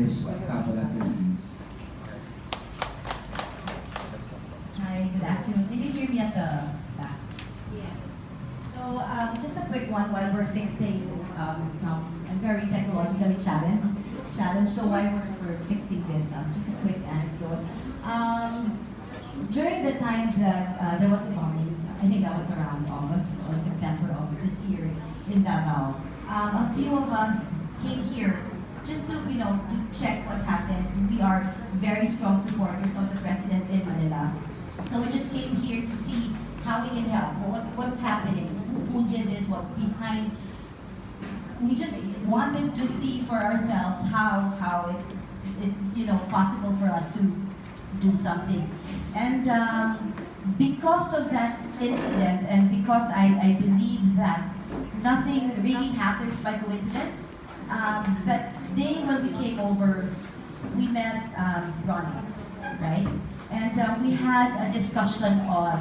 Volunteers of Kabbalah Philippines. Hi, good afternoon. Can you hear me at the back? Yes. So, just a quick one while we're fixing I'm very technologically challenged. So while we're fixing this, just a quick anecdote. During the time that there was a bombing, I think that was around August or September of this year in Davao. A few of us came here just to to check what happened. We are very strong supporters of the president in Manila. So we just came here to see how we can help, what's happening, who did this, what's behind. We just wanted to see for ourselves how it's possible for us to do something. And because of that incident, and because I believe that nothing really happens by coincidence, that day when we came over, we met Ronnie, right? And we had a discussion on,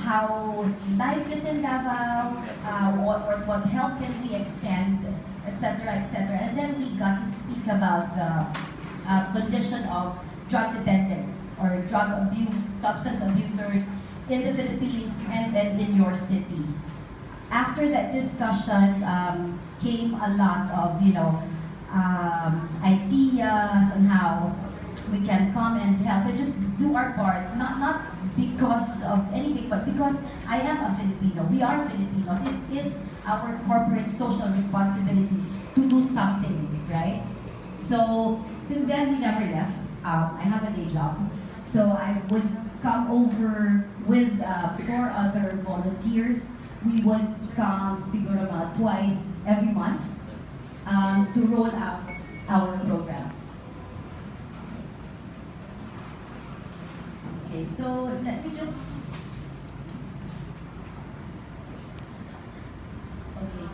how life is in Davao, what help can we extend, etc., etc. And then we got to speak about the condition of drug dependence or drug abuse, substance abusers in the Philippines and in your city. After that discussion came a lot of, ideas on how we can come and help and just do our parts, not because of anything, but because I am a Filipino. We are Filipinos. It is our corporate social responsibility to do something, right? So since then, we never left. I have a day job. So I would come over with 4 other volunteers. We would come siguro mga twice every month to roll out our program. Okay, so let me just. Okay.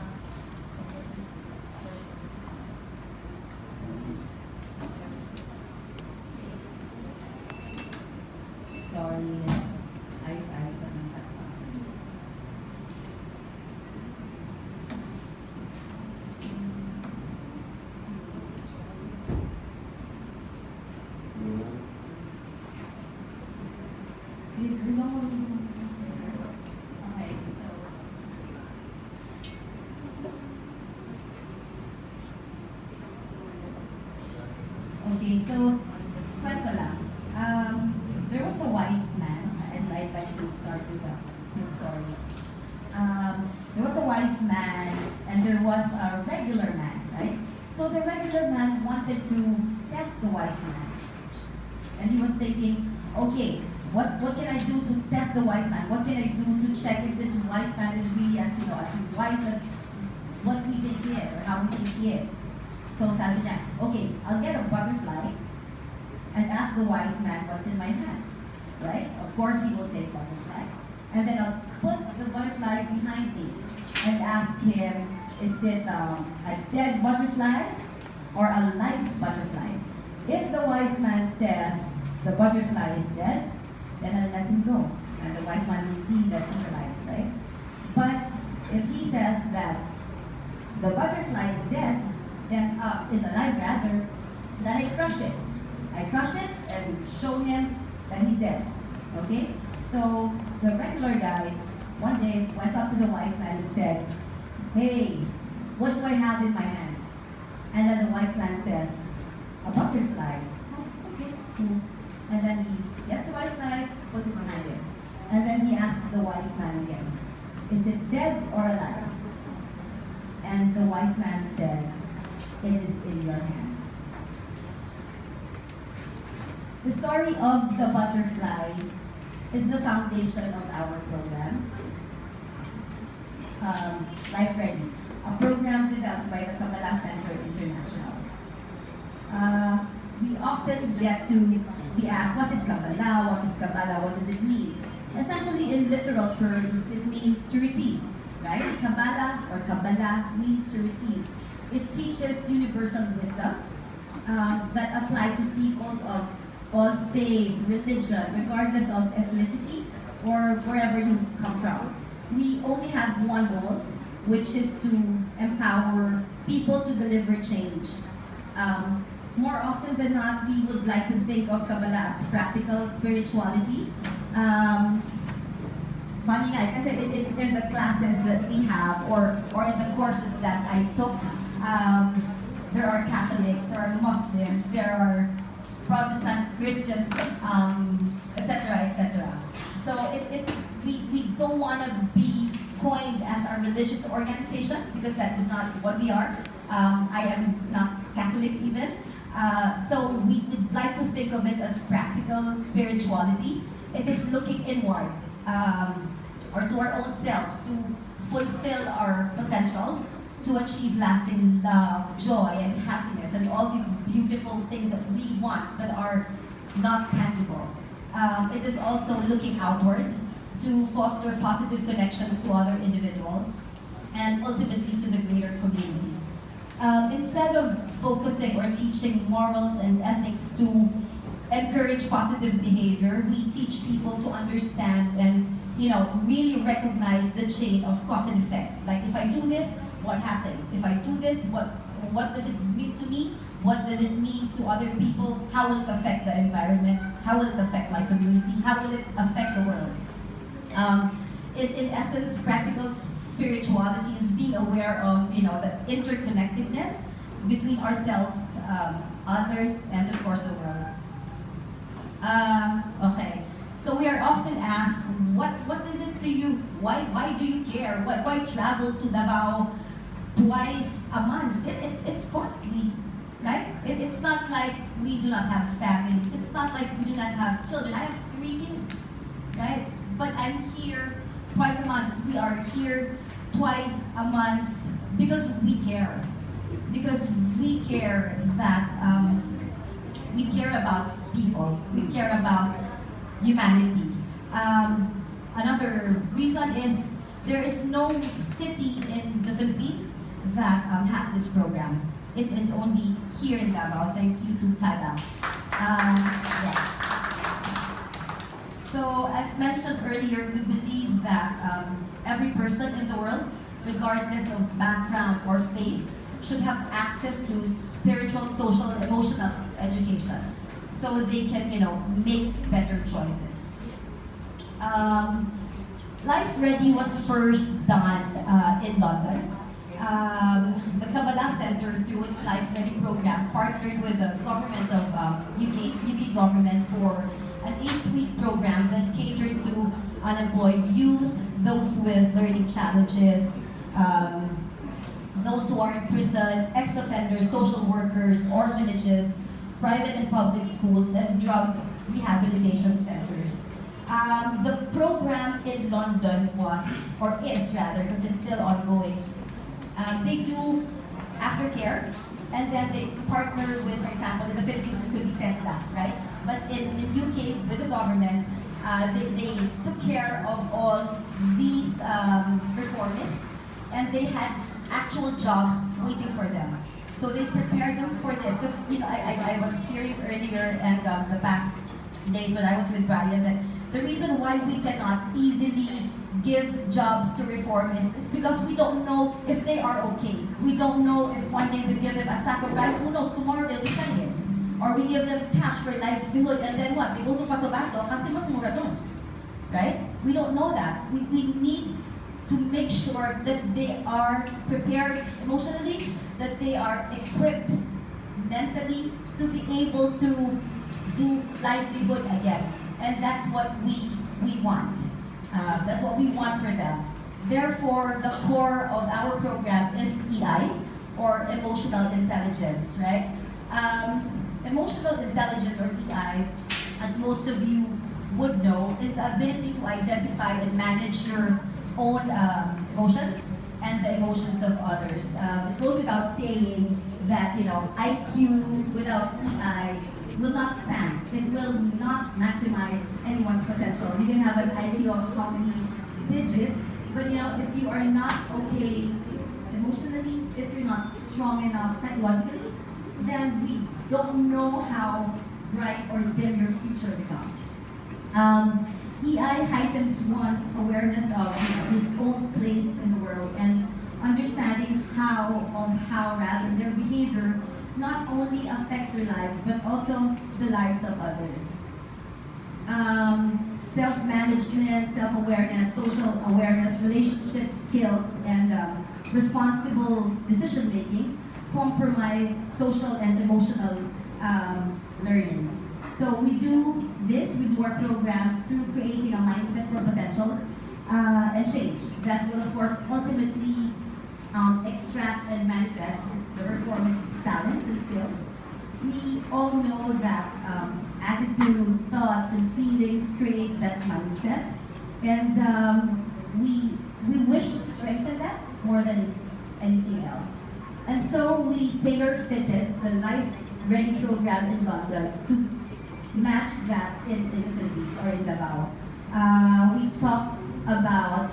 Sorry, ayos na lang. Okay, so kwento lang. There was a wise man, and I'd like to start with a quick story. There was a wise man, and there was a regular man, right? So the regular man wanted to test the wise man. And he was thinking, okay, what can I do to test the wise man? What can I do to check if this wise man is really as wise as what we think he is, or how we think he is? So sabi niya, okay, I'll get a butterfly and ask the wise man what's in my hand, right? Of course he will say butterfly. And then I'll put the butterfly behind me and ask him, is it a dead butterfly or a live butterfly? If the wise man says the butterfly is dead, then I'll let him go. And the wise man will see that he's alive, right? But if he says that the butterfly is dead, then is alive rather, then I crush it. I crush it and show him that he's dead. Okay? So the regular guy one day went up to the wise man and said, hey, what do I have in my hand? And then the wise man says, a butterfly. Oh, okay, cool. And then he gets the butterfly, puts it behind him. And then he asks the wise man again, is it dead or alive? And the wise man said, it is in your hands. The story of the butterfly is the foundation of our program, Life Ready, a program developed by the Kabbalah Center International. We often get to be asked, what is Kabbalah? What is Kabbalah? What does it mean? Essentially, in literal terms, it means to receive, right? Kabbalah or Kabbalah means to receive. It teaches universal wisdom that apply to peoples of all faith, religion, regardless of ethnicity or wherever you come from. We only have one goal, which is to empower people to deliver change. more often than not, we would like to think of Kabbalah as practical spirituality. Um, Funny nga, kasi in the classes that we have, or in the courses that I took, there are Catholics, there are Muslims, there are Protestant Christians, etc., etc. So we don't want to be coined as a religious organization because that is not what we are. I am not Catholic even. So we would like to think of it as practical spirituality. It is looking inward. Or to our own selves to fulfill our potential, to achieve lasting love, joy, and happiness, and all these beautiful things that we want that are not tangible. It is also looking outward to foster positive connections to other individuals and ultimately to the greater community. Instead of focusing or teaching morals and ethics to encourage positive behavior, we teach people to understand and really recognize the chain of cause and effect. Like if I do this, what happens? If I do this, what does it mean to me? What does it mean to other people? How will it affect the environment? How will it affect my community? How will it affect the world? In essence, practical spirituality is being aware of the interconnectedness between ourselves, others, and of course the world. Okay. So we are often asked, what is it to you? Why do you care? Why travel to Davao twice a month? It's costly, right? It's not like we do not have families. It's not like we do not have children. I have 3 kids, right? But I'm here twice a month. We are here twice a month because we care. Because we care that we care about people. We care about humanity. Another reason is there is no city in the Philippines that has this program. It is only here in Davao. Thank you to cadac. Yeah. So as mentioned earlier, we believe that every person in the world, regardless of background or faith, should have access to spiritual, social, emotional education so they can, make better choices. Life Ready was first done in London. The Kabbalah Center, through its Life Ready program, partnered with the government of UK government for an 8-week program that catered to unemployed youth, those with learning challenges, those who are in prison, ex-offenders, social workers, orphanages, private and public schools, and drug rehabilitation centers. The program in London is rather, because it's still ongoing, they do aftercare, and then they partner with, for example, in the Philippines, it could be TESDA, right? But in the UK, with the government, they took care of all these reformists, and they had actual jobs waiting for them. So they prepared them for this, because I was hearing earlier and the past days when I was with Brian that the reason why we cannot easily give jobs to reformists is because we don't know if they are okay. We don't know if one day we give them a sack of rice, who knows, tomorrow they'll be it. Or we give them cash for livelihood and then what? They go to Cotabato kasi mas mura doon. Right? We don't know that. We need to make sure that they are prepared emotionally, that they are equipped mentally to be able to do livelihood again. And that's what we want. That's what we want for them. Therefore, the core of our program is EI, or emotional intelligence, right? Emotional intelligence, or EI, as most of you would know, is the ability to identify and manage your own emotions and the emotions of others. It goes without saying that IQ without EI will not stand. It will not maximize anyone's potential. You can have an IQ of how many digits, but if you are not okay emotionally, if you're not strong enough psychologically, then we don't know how bright or dim your future becomes. EI heightens one's awareness of his own place in the world and understanding how their behavior not only affects their lives, but also the lives of others. Self-management, self-awareness, social awareness, relationship skills, and responsible decision-making compromise social and emotional learning. So we do this, we do our programs through creating a mindset for potential and change that will, of course, ultimately extract and manifest the reformist's talents and skills. We all know that attitudes, thoughts, and feelings create that mindset, and we wish to strengthen that more than anything else. And so we tailor-fitted the Life Ready program in London to match that in the Philippines or in Davao. We talk about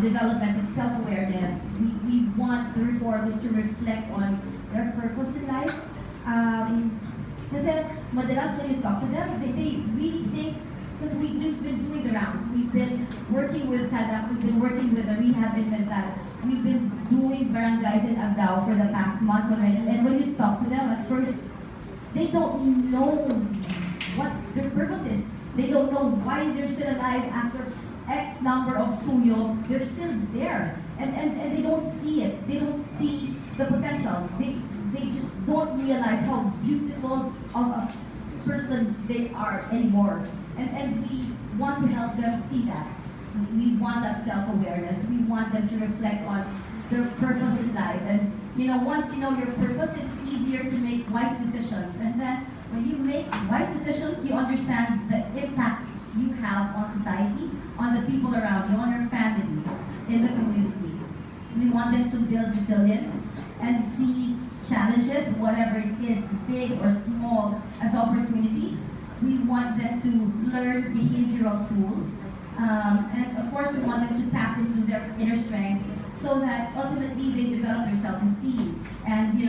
development of self-awareness. We want the reformers to reflect on their purpose in life. Kasi madalas when you talk to them, they really think, because we've been doing the rounds. We've been working with cadac, we've been working with the rehab in mental, we've been doing barangays in Agdao for the past months already. And when you talk to them at first, they don't know what their purpose is. They don't know why they're still alive after X number of suyo. They're still there. And they don't see it. They don't see the potential. They just don't realize how beautiful of a person they are anymore. And we want to help them see that. We want that self-awareness. We want them to reflect on their purpose in life. And once you know your purpose, it's easier to make wise decisions. And then when you make wise decisions, you understand the impact you have on society, on the people around you, on your families, in the community. We want them to build resilience and see challenges, whatever it is, big or small, as opportunities. We want them to learn behavioral tools. And of course, we want them to tap into their inner strength so that ultimately they develop their self-esteem. And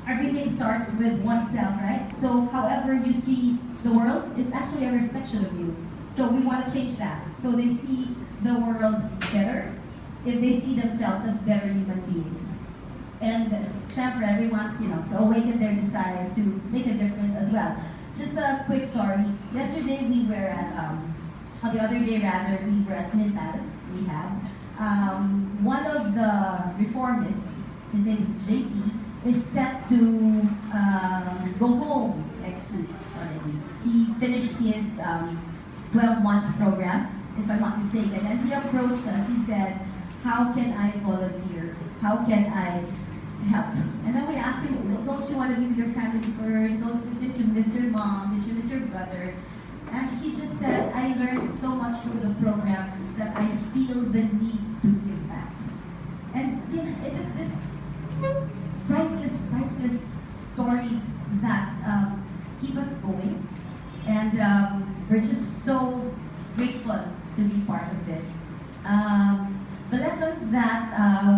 everything starts with oneself, right? So however you see the world is actually a reflection of you. So we want to change that. So they see the world better if they see themselves as better human beings. And syempre, everyone, to awaken their desire to make a difference as well. Just a quick story. Yesterday we were at, or the other day rather, we were at mental rehab. One of the reformists, his name is JT, is set to go home next week already. He finished his 12-month program, if I'm not mistaken, and he approached us. He said, "How can I volunteer? How can I help?" And then we asked him, "Don't you want to be with your family first? Did you miss your mom? Did you miss your brother?" And he just said, "I learned so much from the program that I feel the need to give back." And it is this priceless stories that keep us going. And we're just so grateful to be part of this. The lessons that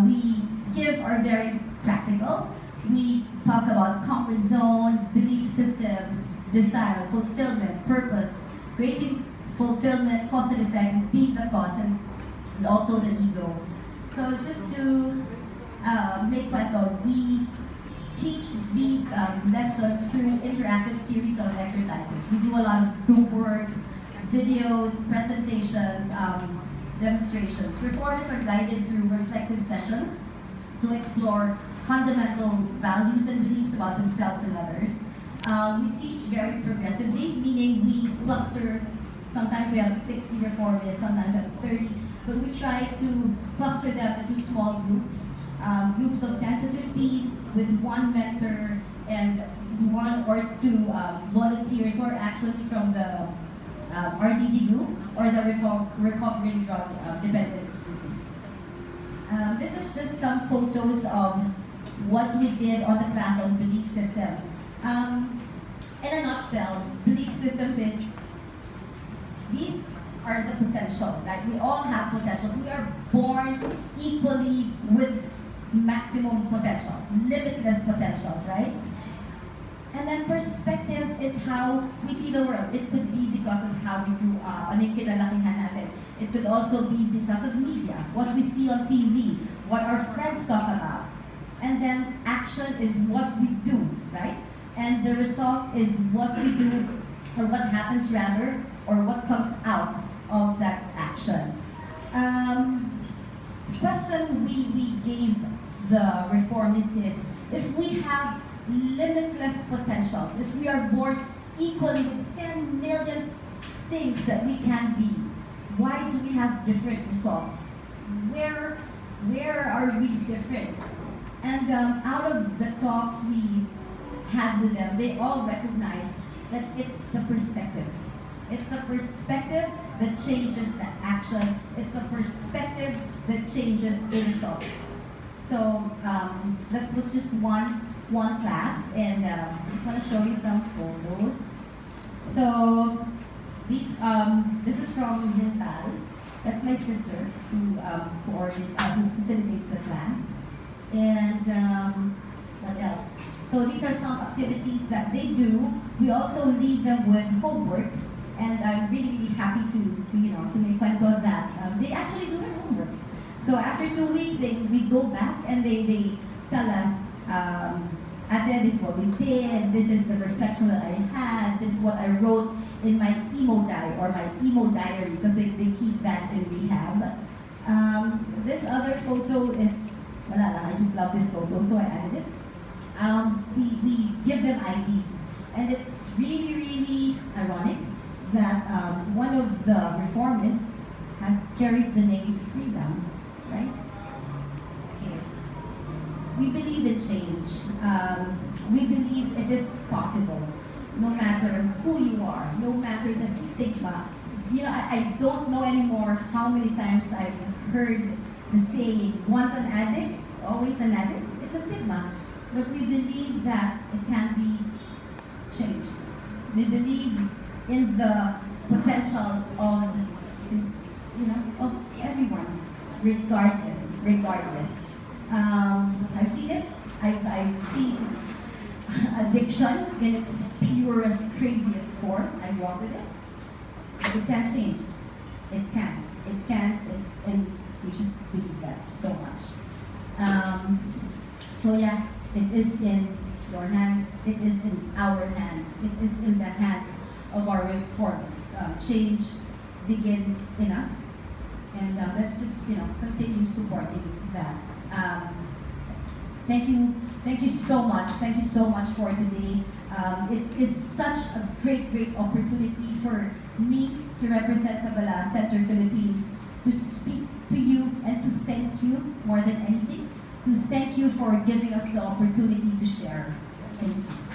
we give are very practical. We talk about comfort zone, belief systems, desire, fulfillment, purpose, creating fulfillment, cause and effect, being the cause, and also the ego. So just to make kwento, we teach these lessons through interactive series of exercises. We do a lot of group works, videos, presentations, demonstrations. Reformers are guided through reflective sessions to explore fundamental values and beliefs about themselves and others. We teach very progressively, meaning we cluster. Sometimes we have 60 reformists, sometimes we have 30, but we try to cluster them into small groups. Groups of 10 to 15 with one mentor and one or two volunteers who are actually from the RDD group or the recovering drug dependence group. This is just some photos of what we did on the class on belief systems. In a nutshell, belief systems is, these are the potential, right? We all have potentials. We are born equally with maximum potentials, limitless potentials, right? And then perspective is how we see the world. It could be because of how we grew up, ano yung kinalakihan natin. It could also be because of media, what we see on TV, what our friends talk about. and then action is what we do, right? And the result is what we do, or what happens rather, or what comes out of that action. The question we gave the reformists is, if we have limitless potentials, if we are born equally with 10 million things that we can be, why do we have different results? Where are we different? And out of the talks we had with them, they all recognize that it's the perspective. It's the perspective that changes the action. It's the perspective that changes the results. So that was just one class, and I just want to show you some photos. So this is from Mental. That's my sister who facilitates the class. And what else? So these are some activities that they do. We also leave them with homeworks, and I'm really happy to make fun of that. They actually do their homeworks. So after 2 weeks, we go back and they tell us, Ate, this is what we did, this is the reflection that I had, this is what I wrote in my emo diary, because they keep that in rehab. This other photo is, wala lang, I just love this photo, so I added it. We give them IDs, and it's really ironic that one of the reformists carries the name Freedom, right? Okay. We believe in change. We believe it is possible, no matter who you are, no matter the stigma. I don't know anymore how many times I've heard the saying, once an addict, always an addict. It's a stigma. But we believe that it can be changed. We believe in the potential of everyone, regardless. I've seen it. I've seen addiction in its purest, craziest form. I've walked with it. It can change. It can. And we just believe that so much. So yeah, it is in your hands. It is in our hands. It is in the hands of our reformists. Change begins in us, and let's just continue supporting that. Thank you so much. Thank you so much for today. It is such a great opportunity for me to represent Kabbalah Center Philippines, to speak to you and to thank you more than anything, to thank you for giving us the opportunity to share. Thank you.